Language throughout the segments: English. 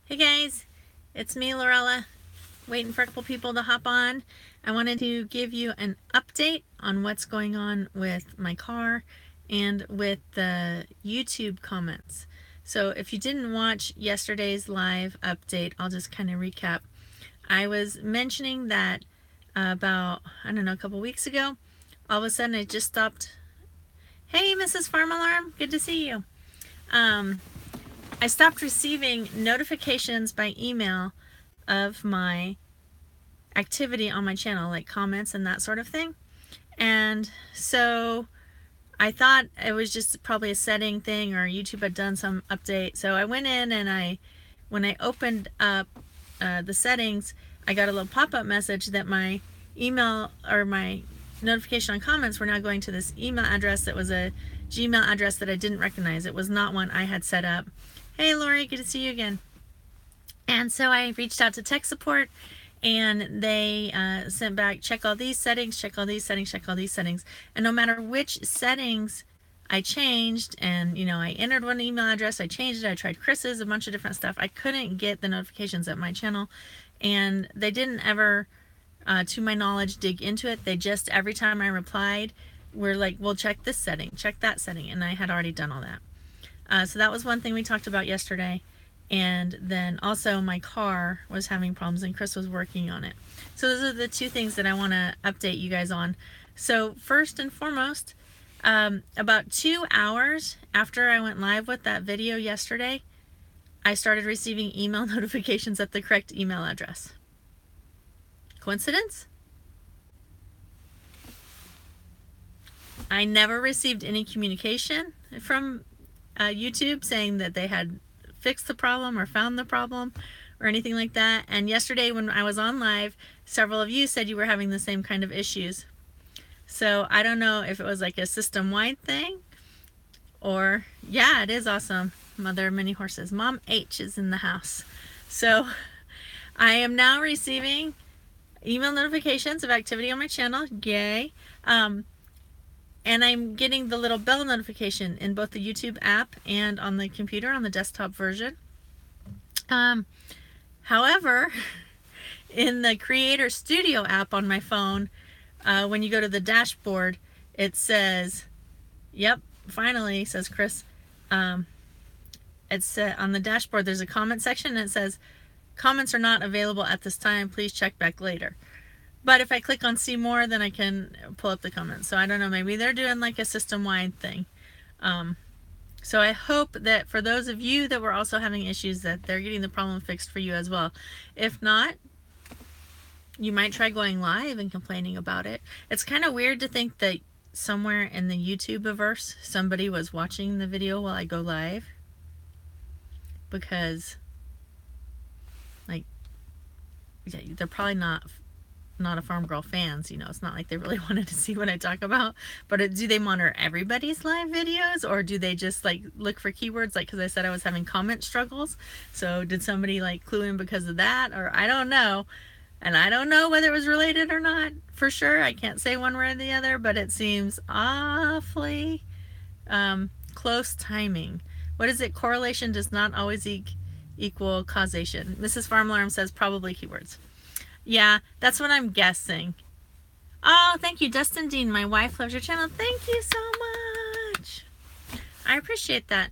Hey guys, it's me, Lorella, waiting for a couple people to hop on. I wanted to give you an update on what's going on with my car and with the YouTube comments. So if you didn't watch yesterday's live update, I'll just kind of recap. I was mentioning that about, I don't know, a couple weeks ago, all of a sudden it just stopped. Hey, Mrs. Farm Alarm, good to see you. I stopped receiving notifications by email of my activity on my channel, like comments and that sort of thing. And so I thought it was just probably a setting thing, or YouTube had done some update. So I went in and when I opened up the settings, I got a little pop-up message that my email or my notification on comments were now going to this email address that was a Gmail address that I didn't recognize. It was not one I had set up. Hey Lori, good to see you again. And so I reached out to tech support, and they sent back, check all these settings, check all these settings, check all these settings. And no matter which settings I changed, and I entered one email address, I changed it, I tried Chris's, a bunch of different stuff, I couldn't get the notifications at my channel. And they didn't ever, to my knowledge, dig into it. They just, every time I replied, were like, well, check this setting, check that setting. And I had already done all that. So that was one thing we talked about yesterday. And then also my car was having problems and Chris was working on it. So those are the two things that I want to update you guys on. So first and foremost, about 2 hours after I went live with that video yesterday, I started receiving email notifications at the correct email address. Coincidence? I never received any communication from YouTube saying that they had fixed the problem or found the problem or anything like that. And yesterday when I was on live, several of you said you were having the same kind of issues. So I don't know if it was like a system-wide thing, or yeah, it is awesome. Mother of many horses. Mom H is in the house. So I am now receiving email notifications of activity on my channel. Yay. And I'm getting the little bell notification in both the YouTube app and on the computer, on the desktop version. However, in the Creator Studio app on my phone, when you go to the dashboard, it says, yep, finally, says Chris. It's on the dashboard, there's a comment section, and it says, comments are not available at this time. Please check back later. But if I click on see more, then I can pull up the comments. So I don't know, maybe they're doing like a system-wide thing. So I hope that for those of you that were also having issues, that they're getting the problem fixed for you as well. If not, you might try going live and complaining about it. It's kind of weird to think that somewhere in the YouTube-averse, somebody was watching the video while I go live. Because, like, yeah, they're probably not a Farm Girl fans, it's not like they really wanted to see what I talk about. But do they monitor everybody's live videos, or do they just like look for keywords, like because I said I was having comment struggles, so did somebody like clue in because of that? Or I don't know. And I don't know whether it was related or not for sure. I can't say one way or the other, but it seems awfully close timing. What is it? Correlation does not always equal causation. Mrs. Farm Alarm says probably keywords. Yeah, that's what I'm guessing. Oh, thank you, Dustin Dean. My wife loves your channel. Thank you so much. I appreciate that.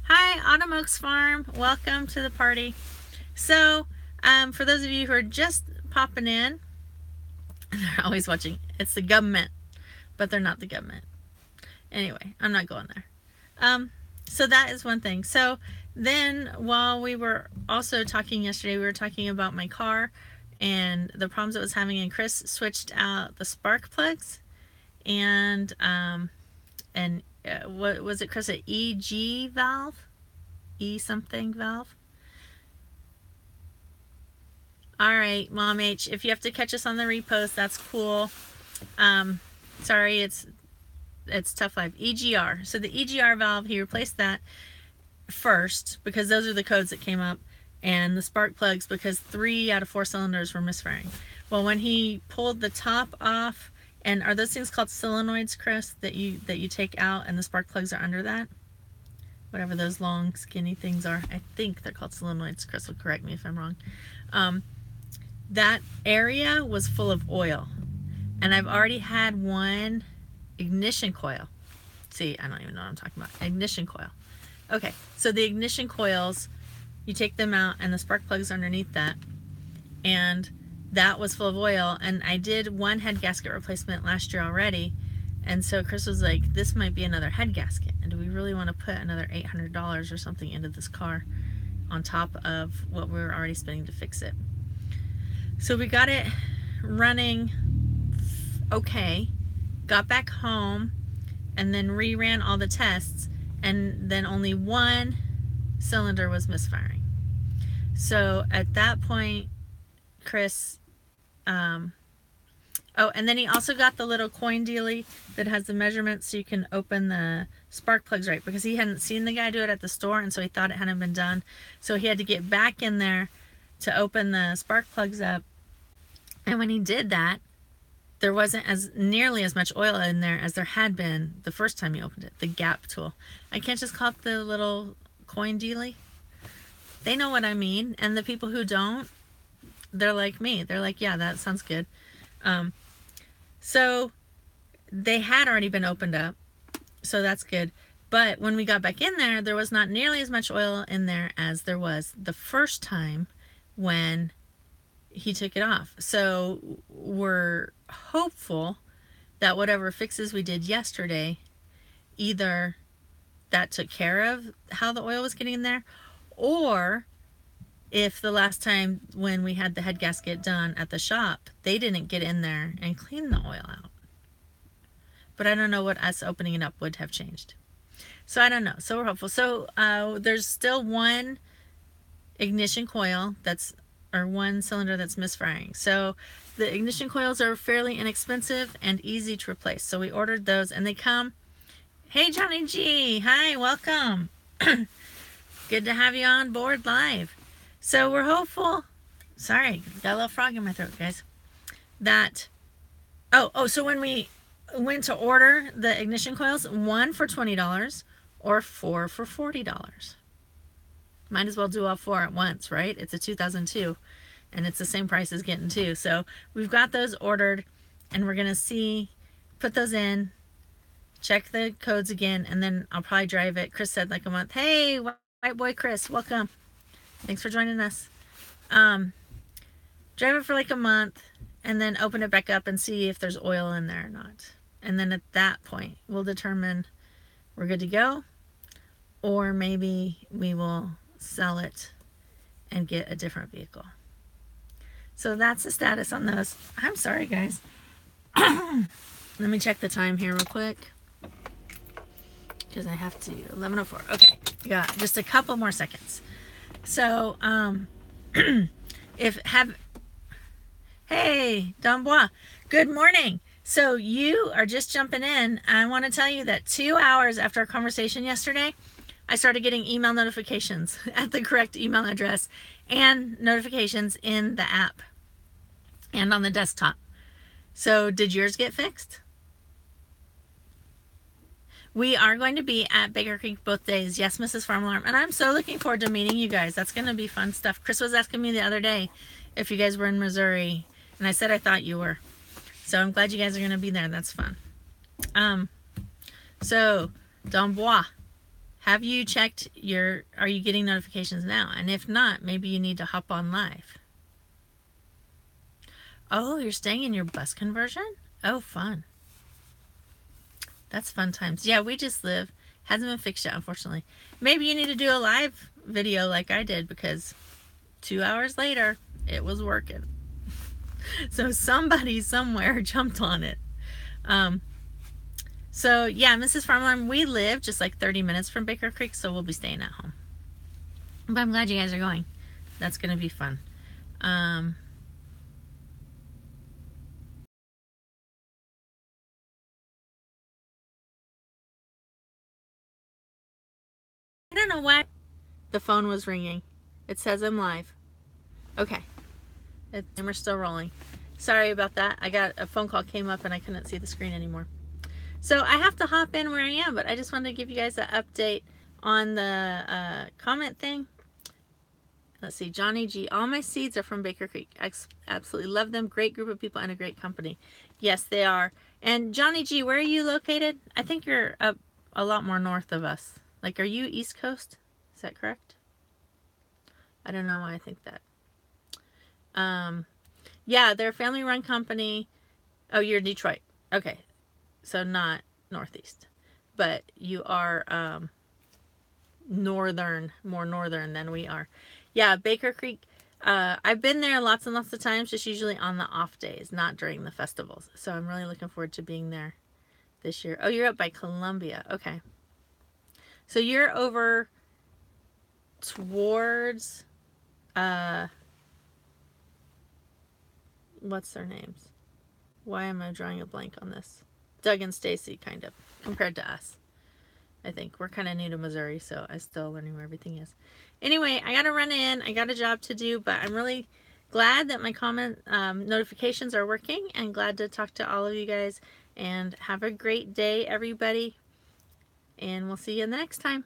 Hi, Autumn Oaks Farm. Welcome to the party. So, for those of you who are just popping in, they're always watching. It's the government, but they're not the government. Anyway, I'm not going there. So that is one thing. So then while we were also talking yesterday, we were talking about my car and the problems it was having, and Chris switched out the spark plugs and what was it, Chris? An EG valve? E something valve? Alright, Mom H, if you have to catch us on the repost, that's cool. Sorry, it's tough life. EGR. So the EGR valve, he replaced that first because those are the codes that came up, and the spark plugs because 3 out of 4 cylinders were misfiring. Well, when he pulled the top off, and are those things called solenoids, Chris, that you take out and the spark plugs are under that? whatever those long skinny things are. I think they're called solenoids. Chris will correct me if I'm wrong. That area was full of oil, and I've already had one ignition coil. See, I don't even know what I'm talking about. Ignition coil. Okay, so the ignition coils, you take them out and the spark plugs underneath that, and that was full of oil. And I did one head gasket replacement last year already, and so Chris was like, this might be another head gasket, and do we really want to put another $800 or something into this car on top of what we were already spending to fix it? So we got it running okay, got back home, and then reran all the tests, and then only one cylinder was misfiring. So at that point, Chris, oh, and then he also got the little coin dealie that has the measurements so you can open the spark plugs right, because he hadn't seen the guy do it at the store, and so he thought it hadn't been done. So he had to get back in there to open the spark plugs up. And when he did that, there wasn't as nearly as much oil in there as there had been the first time he opened it, the gap tool. I can't just call it the little coin dealie. They know what I mean, and the people who don't, they're like me. They're like, yeah, that sounds good. So they had already been opened up, so that's good. But when we got back in there was not nearly as much oil in there as there was the first time when he took it off. So we're hopeful that whatever fixes we did yesterday, either that took care of how the oil was getting in there, or if the last time when we had the head gasket done at the shop, they didn't get in there and clean the oil out. But I don't know what us opening it up would have changed. So I don't know. So we're hopeful. So there's still one ignition coil or one cylinder that's misfiring. So the ignition coils are fairly inexpensive and easy to replace. So we ordered those, and they come. Hey, Johnny G. Hi, welcome. Good to have you on board live. So we're hopeful. Sorry, got a little frog in my throat, guys. That, so when we went to order the ignition coils, one for $20 or four for $40. Might as well do all four at once, right? It's a 2002, and it's the same price as getting two. So we've got those ordered, and we're going to put those in, check the codes again, and then I'll probably drive it. Chris said like a month. Hey, white boy Chris, welcome. Thanks for joining us. Drive it for like a month, and then open it back up and see if there's oil in there or not. And then at that point, we'll determine we're good to go, or maybe we will sell it and get a different vehicle. So that's the status on those. I'm sorry, guys. Let me check the time here real quick, because I have to. 11:04. Okay, got just a couple more seconds. So hey, Dombois, good morning. So you are just jumping in. I want to tell you that 2 hours after our conversation yesterday, I started getting email notifications at the correct email address and notifications in the app and on the desktop. So did yours get fixed? We are going to be at Baker Creek both days. Yes, Mrs. Farm Alarm. And I'm so looking forward to meeting you guys. That's going to be fun stuff. Chris was asking me the other day if you guys were in Missouri, and I said I thought you were. So I'm glad you guys are going to be there. That's fun. So, Dombois, have you checked are you getting notifications now? And if not, maybe you need to hop on live. Oh, you're staying in your bus conversion? Oh, fun. That's fun times. Yeah, we just live. Hasn't been fixed yet, unfortunately. Maybe you need to do a live video like I did, because 2 hours later, it was working. So somebody somewhere jumped on it. So yeah, Mrs. Farmland, we live just like 30 minutes from Baker Creek, so we'll be staying at home. But I'm glad you guys are going. That's going to be fun. I don't know why the phone was ringing. It says I'm live. Okay. And we're still rolling. Sorry about that. I got a phone call came up and I couldn't see the screen anymore. So I have to hop in where I am, but I just wanted to give you guys an update on the comment thing. Let's see, Johnny G. All my seeds are from Baker Creek. Absolutely love them. Great group of people and a great company. Yes, they are. And Johnny G, where are you located? I think you're up a lot more north of us. Like, are you East Coast? Is that correct? I don't know why I think that. Yeah, they're a family-run company. Oh, you're Detroit. Okay, so not Northeast, but you are northern, more northern than we are. Yeah, Baker Creek. I've been there lots and lots of times, just usually on the off days, not during the festivals. So I'm really looking forward to being there this year. Oh, you're up by Columbia. Okay. So you're over towards, what's their names? Why am I drawing a blank on this? Doug and Stacy, kind of, compared to us. I think we're kind of new to Missouri, so I'm still learning where everything is. Anyway, I got to run in. I got a job to do, but I'm really glad that my comment notifications are working, and glad to talk to all of you guys. And have a great day, everybody. And we'll see you in the next time.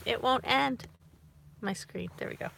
It won't end. My screen. There we go.